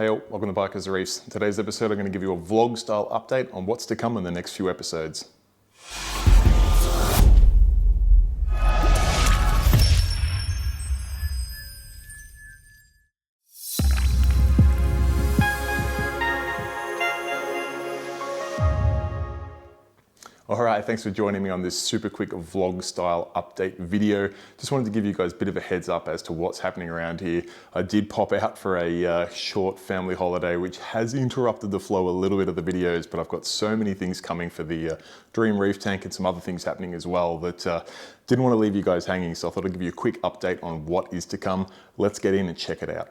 Hey all, welcome to Parker Reef. In today's episode I'm going to give you a vlog style update on what's to come in the next few episodes. Alright, thanks for joining me on this super quick vlog style update video. Just wanted to give you guys a bit of a heads up as to what's happening around here. I did pop out for a short family holiday, which has interrupted the flow a little bit of the videos, but I've got so many things coming for the Dream Reef Tank and some other things happening as well that didn't want to leave you guys hanging, so I thought I'd give you a quick update on what is to come. Let's get in and check it out.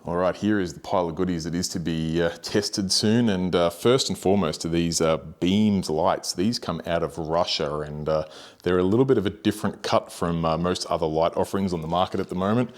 All right, here is the pile of goodies that is to be tested soon. And first and foremost are these beams lights. These come out of Russia and they're a little bit of a different cut from most other light offerings on the market at the moment.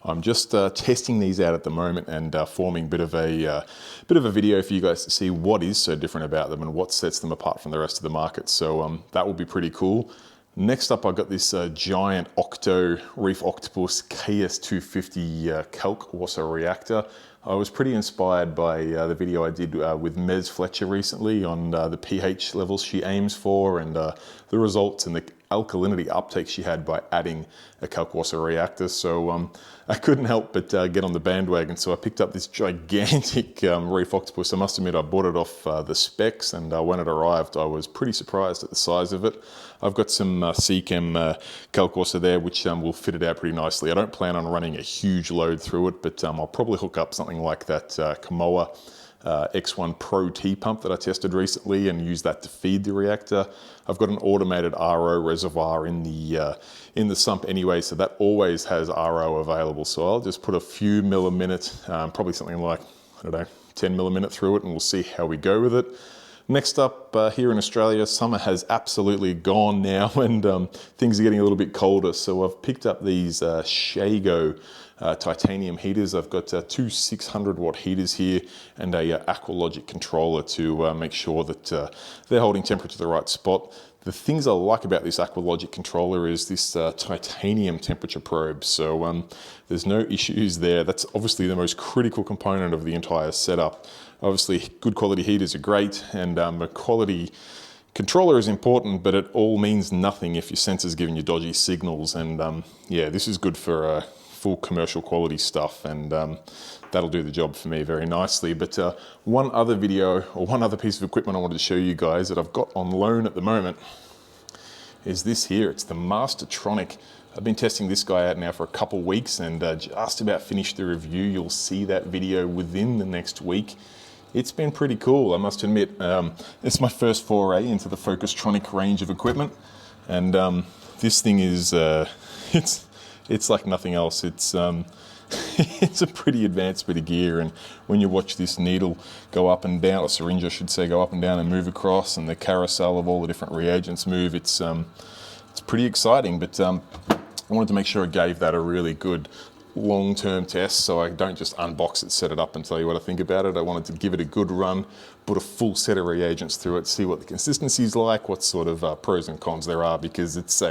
I'm just testing these out at the moment and forming a bit of a video for you guys to see what is so different about them and what sets them apart from the rest of the market. So that will be pretty cool. Next up, I've got this giant Octo Reef Octopus KS250 Kalk water reactor. I was pretty inspired by the video I did with Mez Fletcher recently on the pH levels she aims for and the results and the alkalinity uptake she had by adding a Kalk water reactor. So I couldn't help but get on the bandwagon. So I picked up this gigantic Reef Octopus. I must admit I bought it off the specs, and when it arrived I was pretty surprised at the size of it. I've got some Seachem Kalk water there which will fit it out pretty nicely. I don't plan on running a huge load through it, but I'll probably hook up something like that Kamoa X1 Pro T pump that I tested recently and use that to feed the reactor. I've got an automated RO reservoir in the sump anyway, so that always has RO available. So I'll just put a few mill a minute, probably something like, I don't know, 10 mil a minute through it, and we'll see how we go with it. Next up, here in Australia, summer has absolutely gone now and things are getting a little bit colder. So I've picked up these Shago titanium heaters. I've got two 600 watt heaters here and a Aqualogic controller to make sure that they're holding temperature to the right spot. The things I like about this Aqualogic controller is this titanium temperature probe. So there's no issues there. That's obviously the most critical component of the entire setup. Obviously, good quality heaters are great, and a quality controller is important, but it all means nothing if your sensor's giving you dodgy signals. And yeah, this is good for full commercial quality stuff, and that'll do the job for me very nicely. But one other video, or one other piece of equipment I wanted to show you guys that I've got on loan at the moment is this here. It's the Mastertronic. I've been testing this guy out now for a couple weeks and just about finished the review. You'll see that video within the next week. It's been pretty cool, I must admit. It's my first foray into the Focustronic range of equipment, and this thing is, it's like nothing else. It's it's a pretty advanced bit of gear, and when you watch this needle go up and down, or syringe I should say, go up and down and move across, and the carousel of all the different reagents move, it's pretty exciting. But I wanted to make sure I gave that a really good long-term test, so I don't just unbox it, set it up and tell you what I think about it. I wanted to give it a good run, put a full set of reagents through it, see what the consistency is like, what sort of pros and cons there are, because it's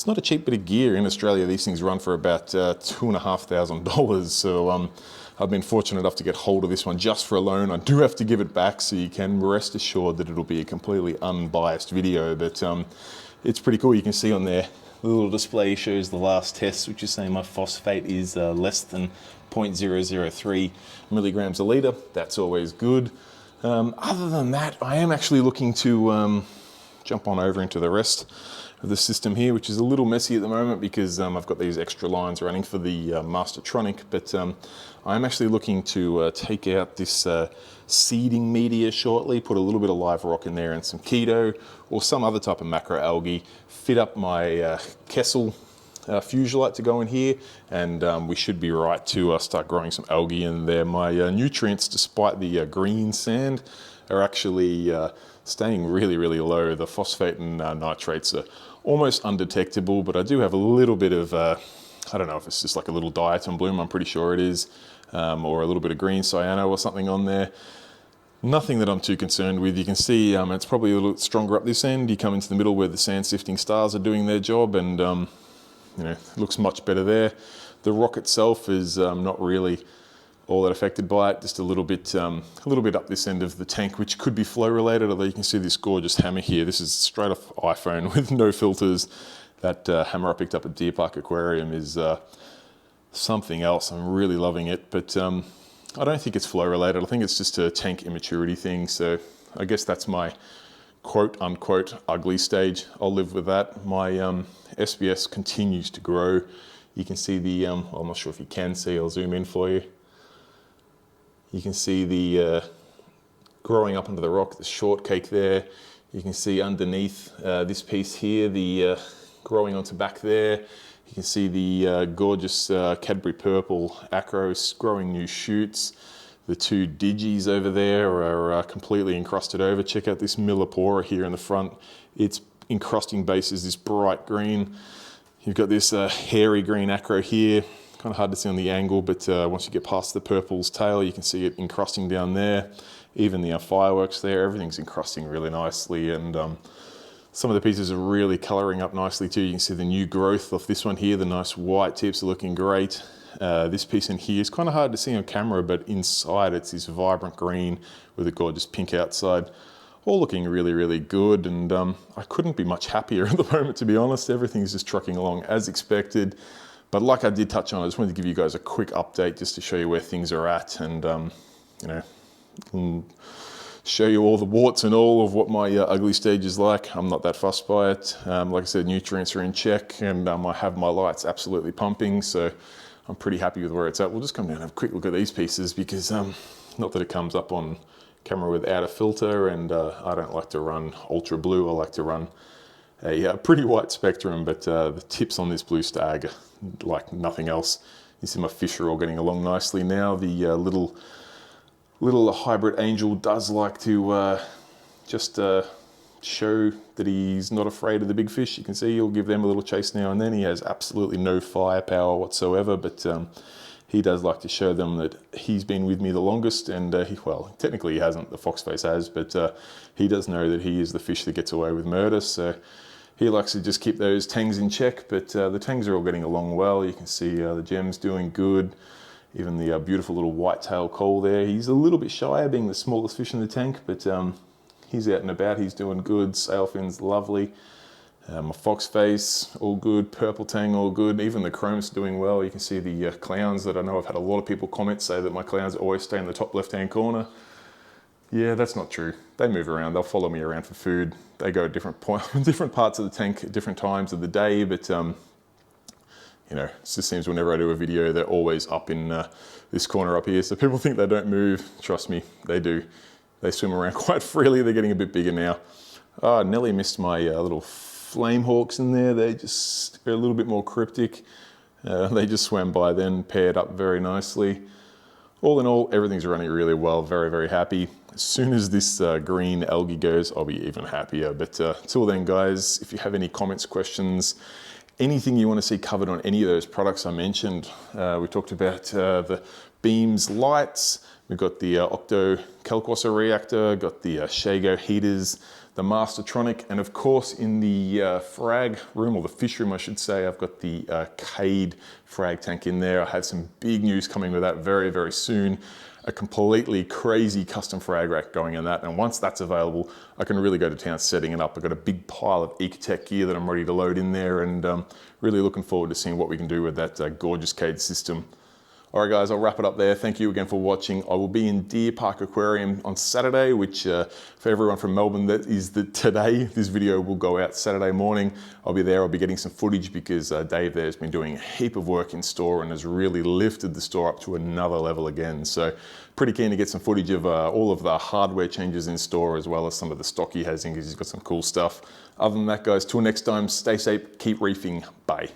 not a cheap bit of gear. In Australia, these things run for about $2,500. So I've been fortunate enough to get hold of this one just for a loan. I do have to give it back, so you can rest assured that it'll be a completely unbiased video, but it's pretty cool. You can see on there, the little display shows the last test, which is saying my phosphate is less than 0.003 milligrams a litre. That's always good. Other than that, I am actually looking to jump on over into the rest of the system here, which is a little messy at the moment because I've got these extra lines running for the Mastertronic, but I'm actually looking to take out this seeding media shortly, put a little bit of live rock in there and some keto or some other type of macroalgae, fit up my Kessel Fuselite to go in here, and we should be right to start growing some algae in there. My nutrients, despite the green sand, are actually staying really, really low. The phosphate and nitrates are almost undetectable, but I do have a little bit of, I don't know if it's just like a little diatom bloom, I'm pretty sure it is, or a little bit of green cyano or something on there. Nothing that I'm too concerned with. You can see it's probably a little stronger up this end. You come into the middle where the sand sifting stars are doing their job, and you know, it looks much better there. The rock itself is not really all that affected by it. Just a little bit up this end of the tank, which could be flow related, although you can see this gorgeous hammer here. This is straight off iPhone with no filters. That hammer I picked up at Deer Park Aquarium is something else. I'm really loving it, but I don't think it's flow related. I think it's just a tank immaturity thing. So I guess that's my quote unquote ugly stage. I'll live with that. My SBS continues to grow. You can see the, well, I'm not sure if you can see, I'll zoom in for you. You can see the growing up under the rock, the shortcake there. You can see underneath this piece here, the growing onto back there. You can see the gorgeous Cadbury purple acros growing new shoots. The two digis over there are completely encrusted over. Check out this millipora here in the front. Its encrusting base is this bright green. You've got this hairy green acro here. Kind of hard to see on the angle, but once you get past the purple's tail, you can see it encrusting down there. Even the fireworks there, everything's encrusting really nicely, and some of the pieces are really colouring up nicely too. You can see the new growth off this one here. The nice white tips are looking great. This piece in here is kind of hard to see on camera, but inside it's this vibrant green with a gorgeous pink outside. All looking really, really good, and I couldn't be much happier at the moment, to be honest. Everything's just trucking along as expected. But like I did touch on, I just wanted to give you guys a quick update just to show you where things are at, and you know, show you all the warts and all of what my ugly stage is like. I'm not that fussed by it. Like I said, nutrients are in check, and I have my lights absolutely pumping, so I'm pretty happy with where it's at. We'll just come down and have a quick look at these pieces, because not that it comes up on camera without a filter, and I don't like to run ultra blue. I like to run a pretty white spectrum, but the tips on this blue stag are like nothing else. You see my fish are all getting along nicely now. The little hybrid angel does like to just show that he's not afraid of the big fish. You can see he'll give them a little chase now and then. He has absolutely no firepower whatsoever, but he does like to show them that he's been with me the longest, and well, technically he hasn't, the foxface has, but he does know that he is the fish that gets away with murder, so he likes to just keep those tangs in check, but the tangs are all getting along well. You can see the gems doing good. Even the beautiful little white-tailed coal there. He's a little bit shy of being the smallest fish in the tank, but he's out and about, he's doing good. Sailfin's lovely. My foxface, all good. Purple tang, all good. Even the chrome's doing well. You can see the clowns that I know I've had a lot of people comment say that my clowns always stay in the top left-hand corner. Yeah, that's not true. They move around, they'll follow me around for food. They go at different parts of the tank at different times of the day, but you know, it just seems whenever I do a video, they're always up in this corner up here. So people think they don't move. Trust me, they do. They swim around quite freely. They're getting a bit bigger now. Oh, nearly missed my little flame hawks in there. They just are a little bit more cryptic. They just swam by then, paired up very nicely. All in all, everything's running really well. Very, very happy. As soon as this green algae goes, I'll be even happier. But till then, guys, if you have any comments, questions, anything you want to see covered on any of those products I mentioned, we talked about the beams lights, we've got the Octo Kalk reactor, got the Shago heaters, the Mastertronic, and of course in the frag room, or the fish room I should say, I've got the Cade frag tank in there. I have some big news coming with that very, very soon. A completely crazy custom frag rack going in that, and once that's available, I can really go to town setting it up. I've got a big pile of Ecotech gear that I'm ready to load in there, and really looking forward to seeing what we can do with that gorgeous Cade system. All right, guys, I'll wrap it up there. Thank you again for watching. I will be in Deer Park Aquarium on Saturday, which for everyone from Melbourne, that is today. This video will go out Saturday morning. I'll be there. I'll be getting some footage because Dave there has been doing a heap of work in store and has really lifted the store up to another level again. So pretty keen to get some footage of all of the hardware changes in store, as well as some of the stock he has in, because he's got some cool stuff. Other than that, guys, till next time, stay safe, keep reefing. Bye.